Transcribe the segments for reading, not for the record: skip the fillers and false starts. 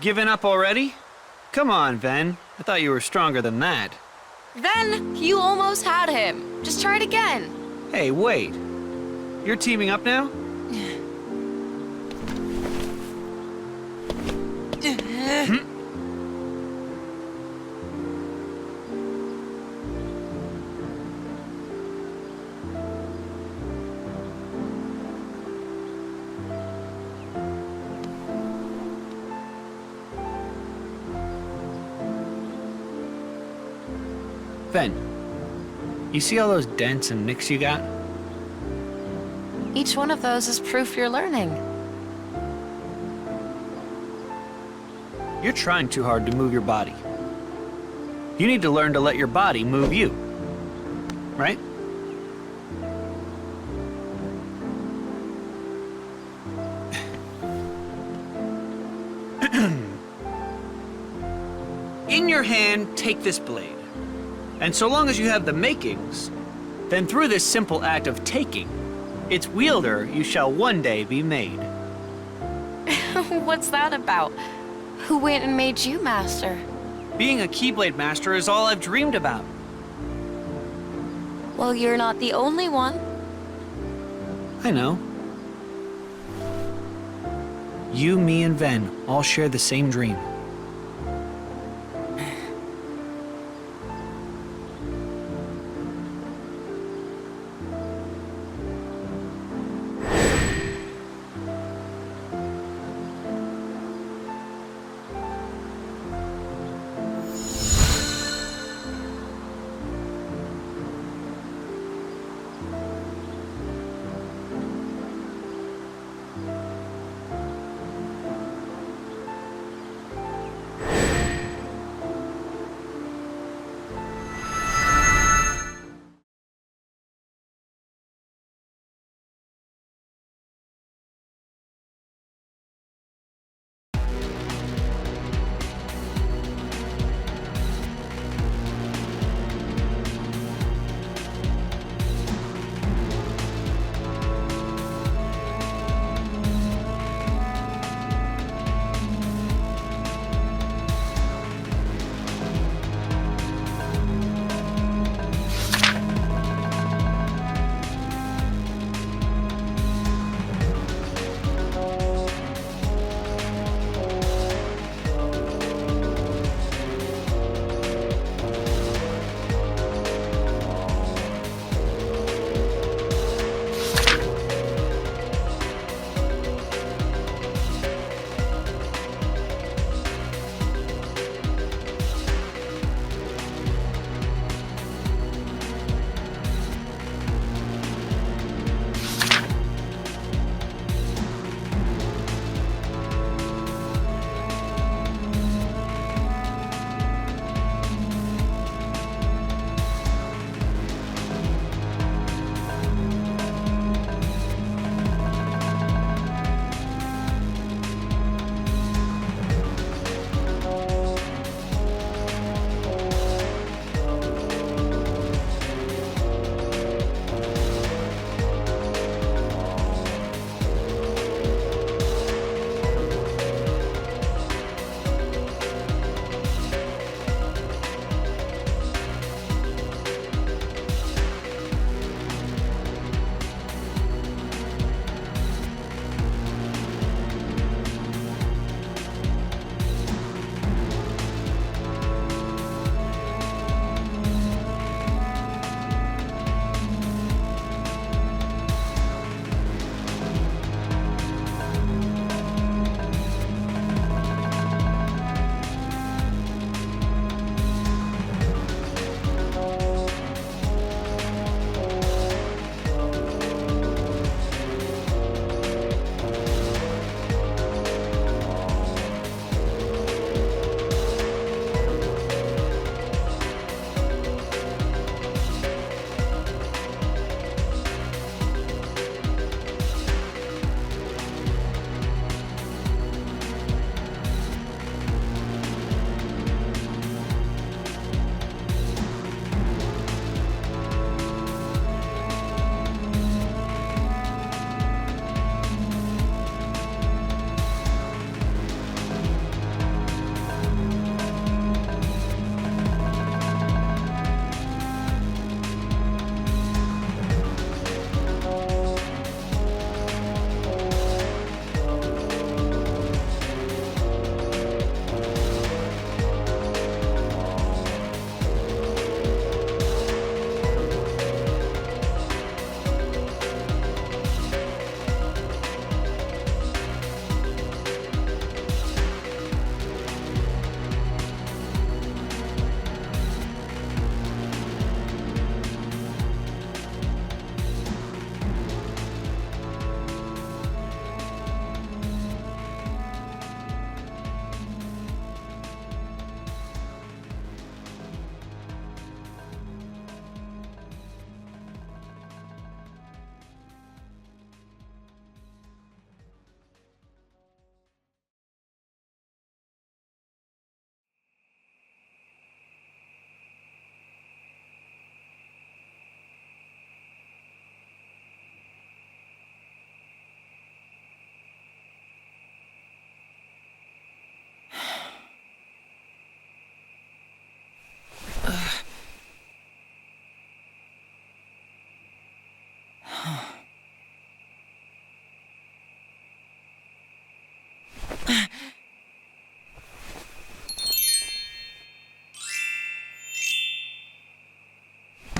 Given up already? Come on, Ven. I thought you were stronger than that. Then, you almost had him. Just try it again. Hey, wait. You're teaming up now? Ven, you see all those dents and nicks you got? Each one of those is proof you're learning. You're trying too hard to move your body. You need to learn to let your body move you. Right? In your hand, take this blade. And so long as you have the makings, then through this simple act of taking, its wielder you shall one day be made. What's that about? Who went and made you master? Being a Keyblade master is all I've dreamed about. Well, you're not the only one. I know. You, me, and Ven all share the same dream.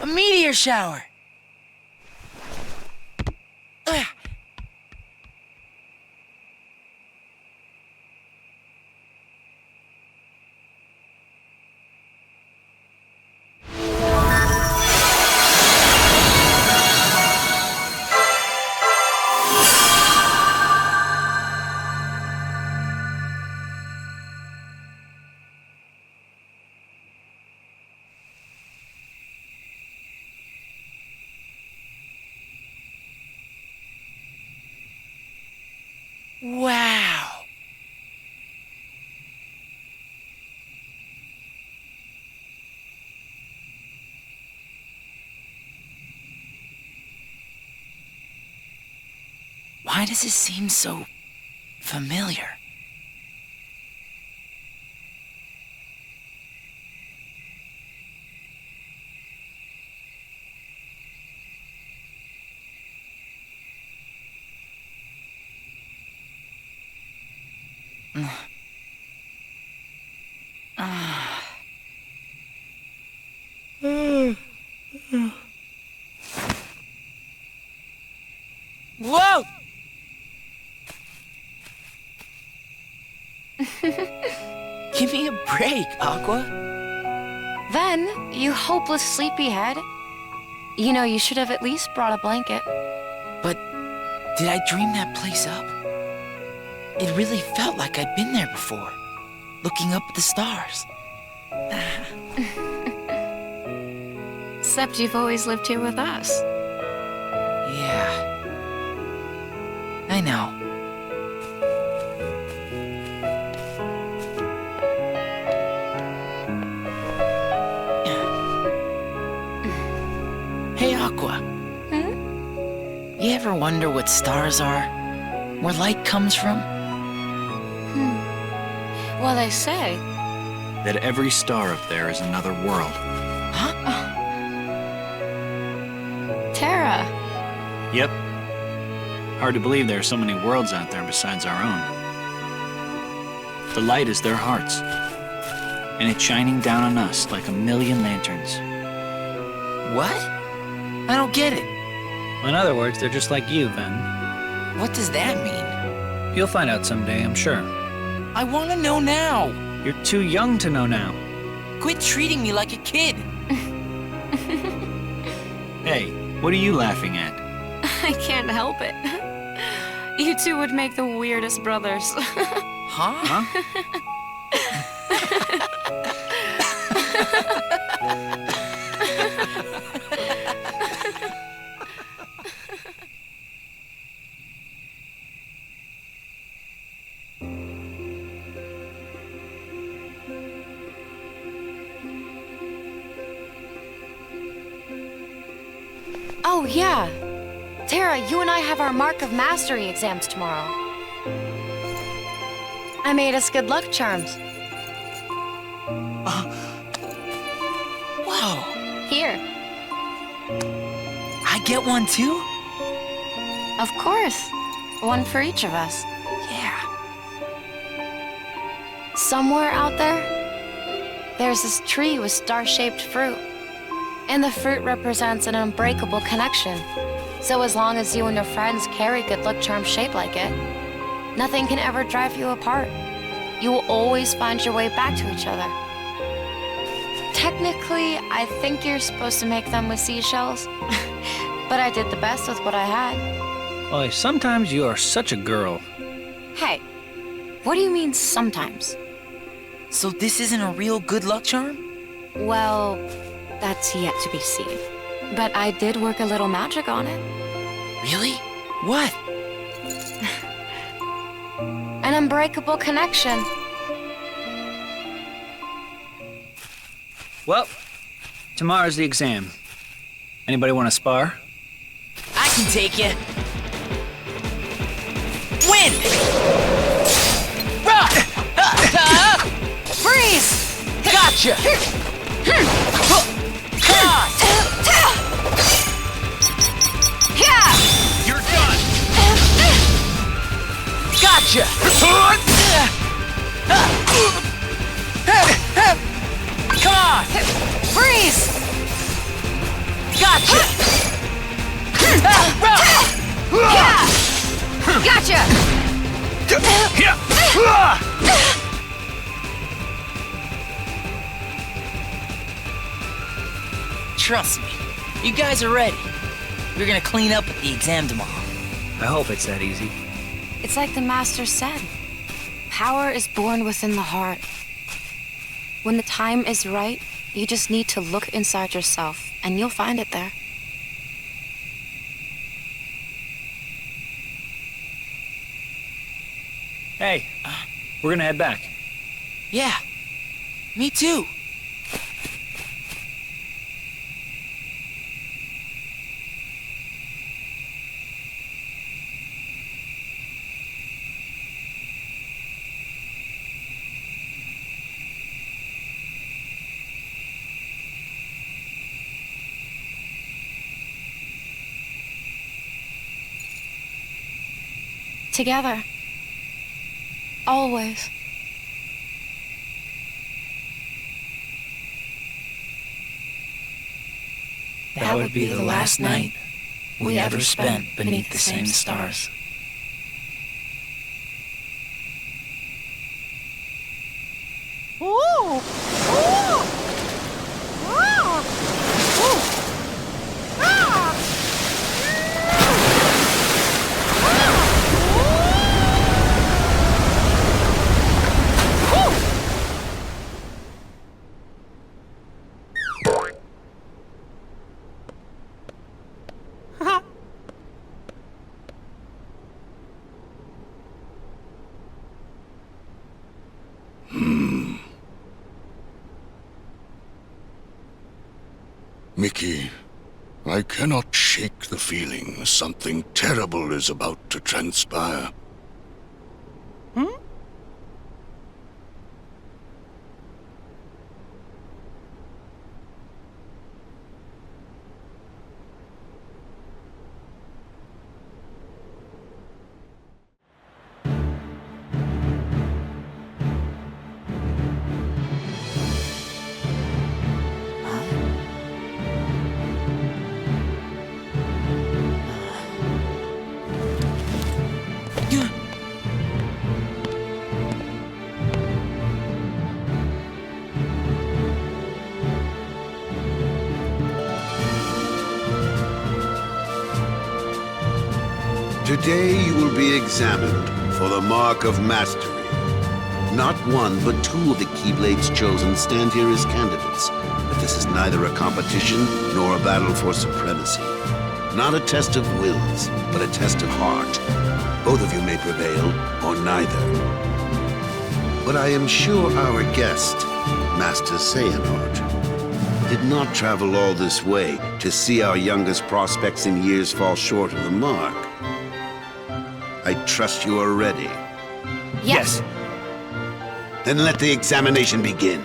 A meteor shower! Wow! Why does it seem so familiar? Whoa! Give me a break, Aqua. Then, you hopeless sleepyhead. You know, you should have at least brought a blanket. But did I dream that place up? It really felt like I'd been there before, looking up at the stars. Except you've always lived here with us. Yeah. I know. Hey, Aqua. You ever wonder what stars are? Where light comes from? Well, they say. That every star up there is another world. Huh? Terra. Yep. Hard to believe there are so many worlds out there besides our own. The light is their hearts, and it's shining down on us like a million lanterns. What? I don't get it. In other words, they're just like you, Ven. What does that mean? You'll find out someday, I'm sure. I want to know now. You're too young to know now. Quit treating me like a kid. Hey, what are you laughing at? I can't help it. You two would make the weirdest brothers. Huh? Oh, yeah. Terra, you and I have our Mark of Mastery exams tomorrow. I made us good luck charms. Whoa. Here. I get one too? Of course. One for each of us. Yeah. Somewhere out there, there's this tree with star-shaped fruit. And the fruit represents an unbreakable connection. So as long as you and your friends carry good luck charms shaped like it, nothing can ever drive you apart. You will always find your way back to each other. Technically, I think you're supposed to make them with seashells. But I did the best with what I had. Boy, sometimes you are such a girl. Hey, what do you mean sometimes? So this isn't a real good luck charm? Well, that's yet to be seen. But I did work a little magic on it. Really? What? An unbreakable connection. Well, tomorrow's the exam. Anybody want to spar? I can take you. Win! Freeze! Gotcha! Come on! You're done! Gotcha! Come on! Freeze! Trust me, you guys are ready. We're gonna clean up at the exam tomorrow. I hope it's that easy. It's like the Master said. Power is born within the heart. When the time is right, you just need to look inside yourself, and you'll find it there. Hey, we're gonna head back. Yeah, me too. Together. Always. That would be the last night we ever spent beneath the same stars. Mickey, I cannot shake the feeling something terrible is about to transpire. Today you will be examined for the mark of mastery. Not one, but two of the Keyblades chosen stand here as candidates. But this is neither a competition nor a battle for supremacy. Not a test of wills, but a test of heart. Both of you may prevail, or neither. But I am sure our guest, Master Xehanort, did not travel all this way to see our youngest prospects in years fall short of the mark. I trust you are ready. Yes. Then let the examination begin.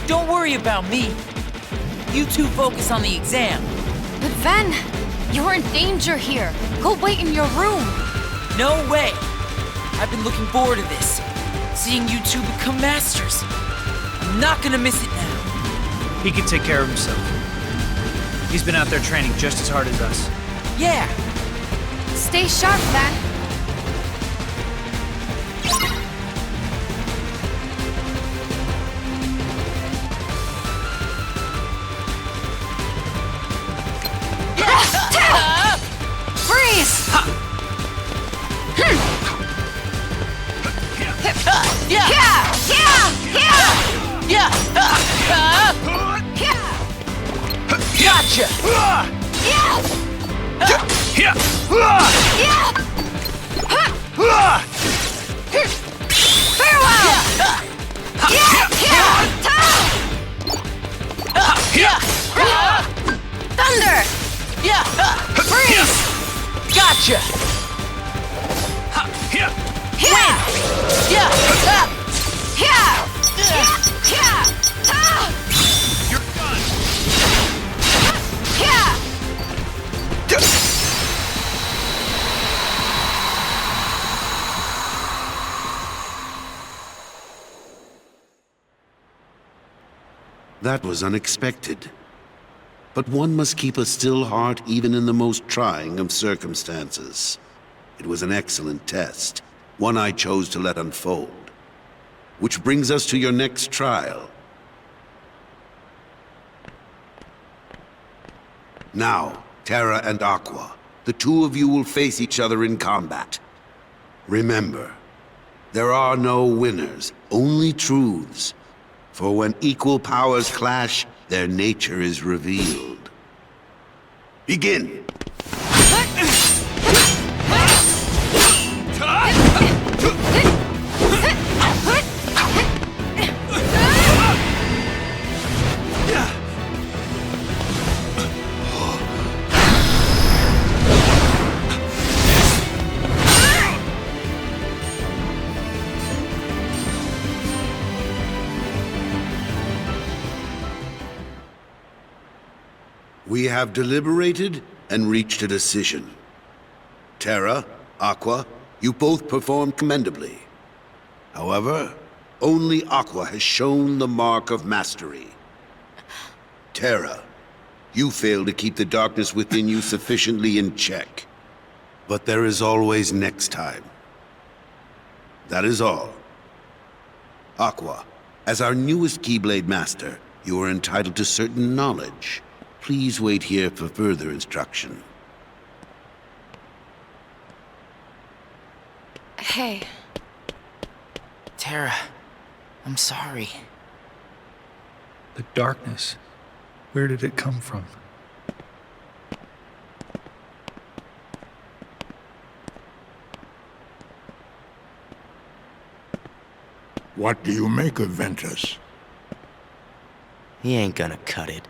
Don't worry about me. You two focus on the exam. But Ven, you're in danger here. Go wait in your room. No way. I've been looking forward to this. Seeing you two become masters. I'm not gonna miss it now. He can take care of himself. He's been out there training just as hard as us. Yeah. Stay sharp, Ven. Freeze! Gotcha! Farewell! Thunder! Freeze! Gotcha! That was unexpected. But one must keep a still heart even in the most trying of circumstances. It was an excellent test, one I chose to let unfold. Which brings us to your next trial. Now, Terra and Aqua, the two of you will face each other in combat. Remember, there are no winners, only truths. For when equal powers clash, their nature is revealed. Begin! We have deliberated and reached a decision. Terra, Aqua, you both performed commendably. However, only Aqua has shown the mark of mastery. Terra, you failed to keep the darkness within you sufficiently in check. But there is always next time. That is all. Aqua, as our newest Keyblade Master, you are entitled to certain knowledge. Please wait here for further instruction. Hey. Terra, I'm sorry. The darkness. Where did it come from? What do you make of Ventus? He ain't gonna cut it.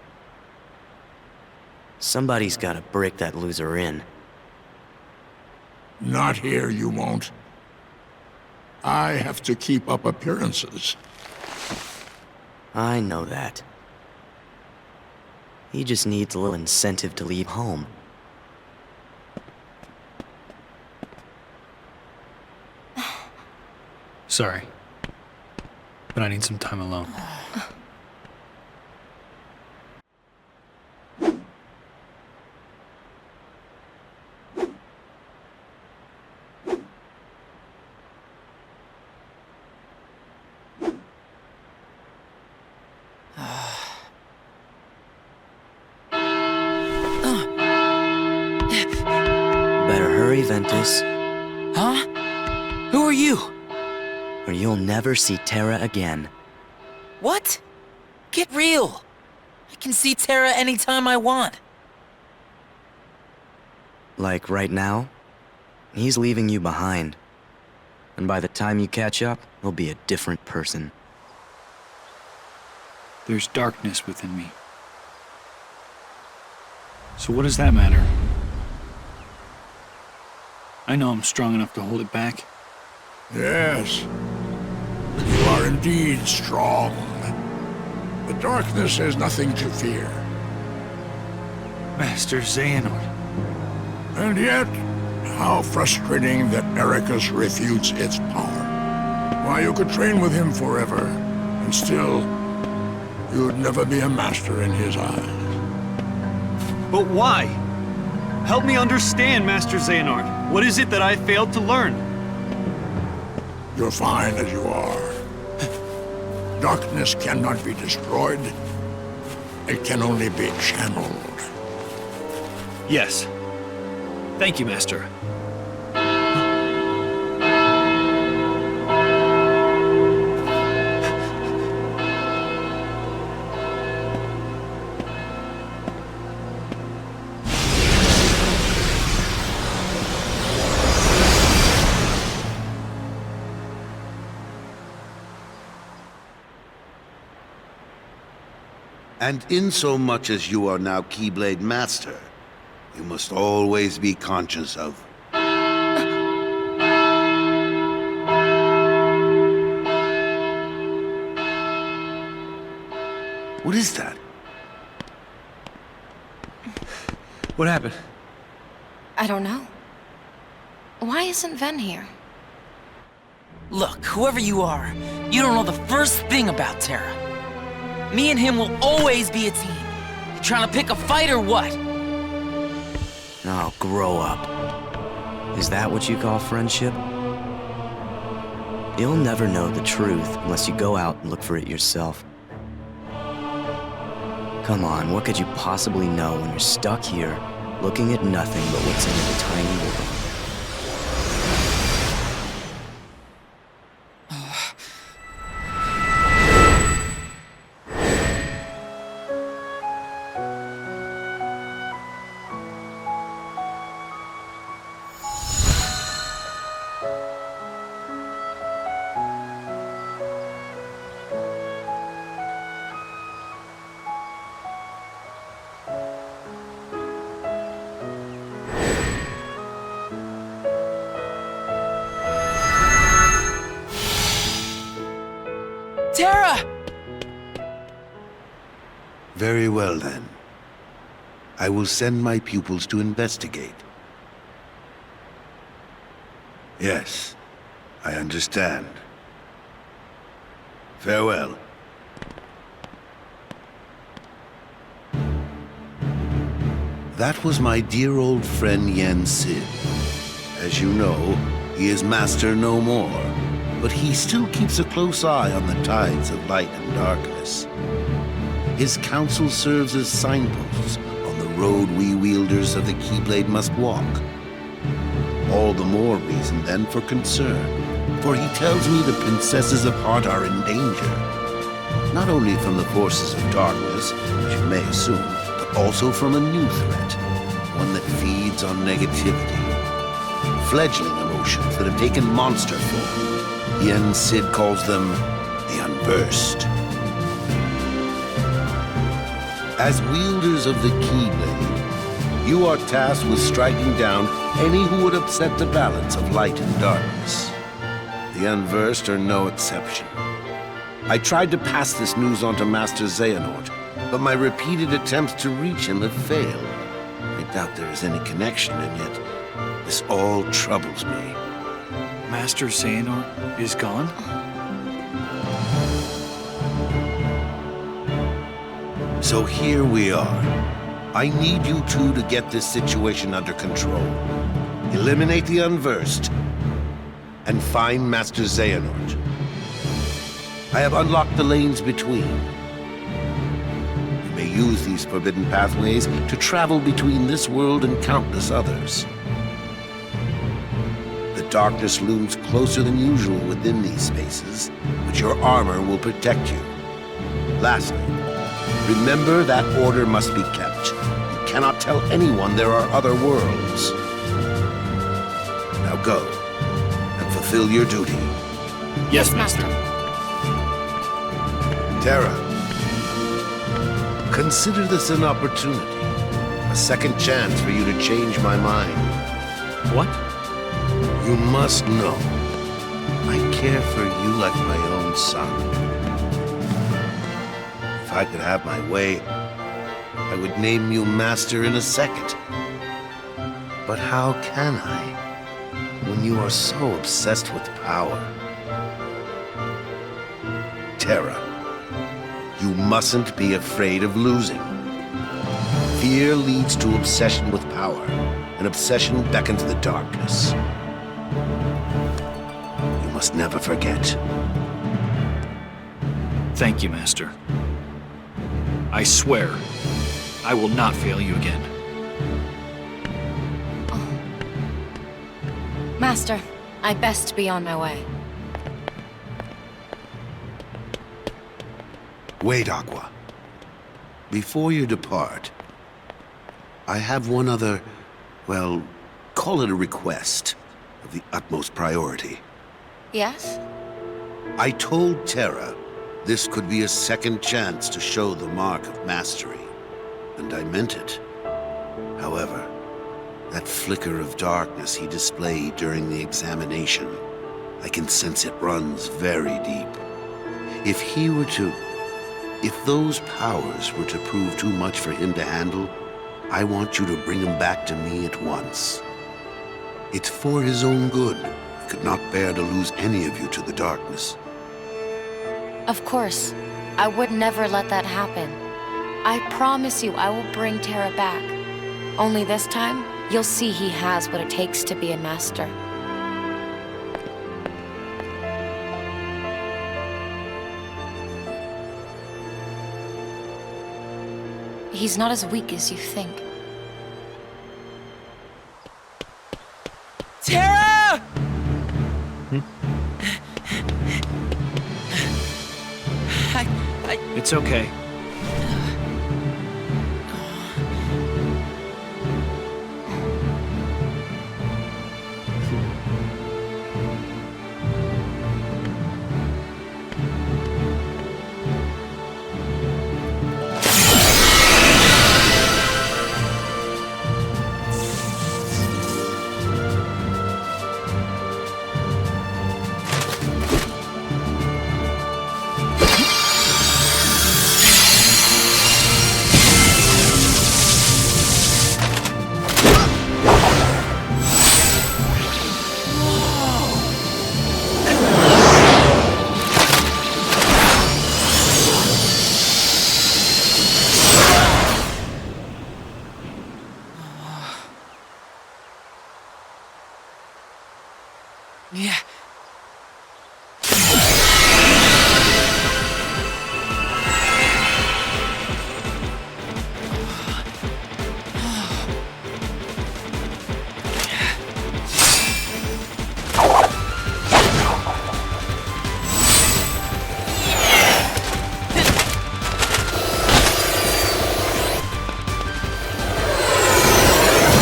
Somebody's gotta break that loser in. Not here, you won't. I have to keep up appearances. I know that. He just needs a little incentive to leave home. Sorry. But I need some time alone. Better hurry, Ventus, Huh? Who are you? or you'll never see Terra again. What? Get real. I can see Terra anytime I want. Like right now, he's leaving you behind. And by the time you catch up, he'll be a different person. There's darkness within me. So what does that matter? I know I'm strong enough to hold it back. Yes. You are indeed strong. The darkness has nothing to fear. Master Xehanort. And yet, how frustrating that Ericus refutes its power. Why, you could train with him forever, and still, you'd never be a master in his eyes. But why? Help me understand, Master Xehanort. What is it that I failed to learn? You're fine as you are. Darkness cannot be destroyed. It can only be channeled. Yes. Thank you, Master. And insomuch as you are now Keyblade Master, you must always be conscious of... What is that? What happened? I don't know. Why isn't Ven here? Look, whoever you are, you don't know the first thing about Terra. Me and him will always be a team. You trying to pick a fight or what? Oh, grow up. Is that what you call friendship? You'll never know the truth unless you go out and look for it yourself. Come on, what could you possibly know when you're stuck here, looking at nothing but what's in a tiny world? Terra! Very well, then. I will send my pupils to investigate. Yes, I understand. Farewell. That was my dear old friend Yen Sid. As you know, he is master no more, but he still keeps a close eye on the tides of light and darkness. His counsel serves as signposts on the road we wielders of the Keyblade must walk. All the more reason, then, for concern, for he tells me the princesses of heart are in danger, not only from the forces of darkness, which you may assume, but also from a new threat, one that feeds on negativity. Fledgling emotions that have taken monster form. Yen Sid calls them the Unversed. As wielders of the Keyblade, you are tasked with striking down any who would upset the balance of light and darkness. The Unversed are no exception. I tried to pass this news on to Master Xehanort, but my repeated attempts to reach him have failed. I doubt there is any connection, and yet this all troubles me. Master Xehanort is gone? So here we are. I need you two to get this situation under control. Eliminate the Unversed, and find Master Xehanort. I have unlocked the lanes between. You may use these forbidden pathways to travel between this world and countless others. The darkness looms closer than usual within these spaces, but your armor will protect you. Lastly, remember that order must be kept. You cannot tell anyone there are other worlds. Now go, and fulfill your duty. Yes, Master. Terra, consider this an opportunity. A second chance for you to change my mind. What? You must know, I care for you like my own son. If I could have my way, I would name you Master in a second. But how can I, when you are so obsessed with power? Terra, you mustn't be afraid of losing. Fear leads to obsession with power, and obsession beckons the darkness. You must never forget. Thank you, Master. I swear, I will not fail you again. Master, I best be on my way. Wait, Aqua. Before you depart, I have one other, well, call it a request of the utmost priority. Yes? I told Terra this could be a second chance to show the mark of mastery, and I meant it. However, that flicker of darkness he displayed during the examination, I can sense it runs very deep. If those powers were to prove too much for him to handle, I want you to bring him back to me at once. It's for his own good. I could not bear to lose any of you to the darkness. Of course. I would never let that happen. I promise you I will bring Terra back. Only this time, you'll see he has what it takes to be a master. He's not as weak as you think. Terra! It's okay. Yeah.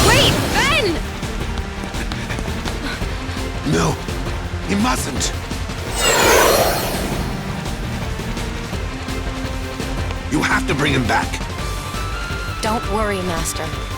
Wait, Ben! No, he mustn't. You have to bring him back. Don't worry, Master.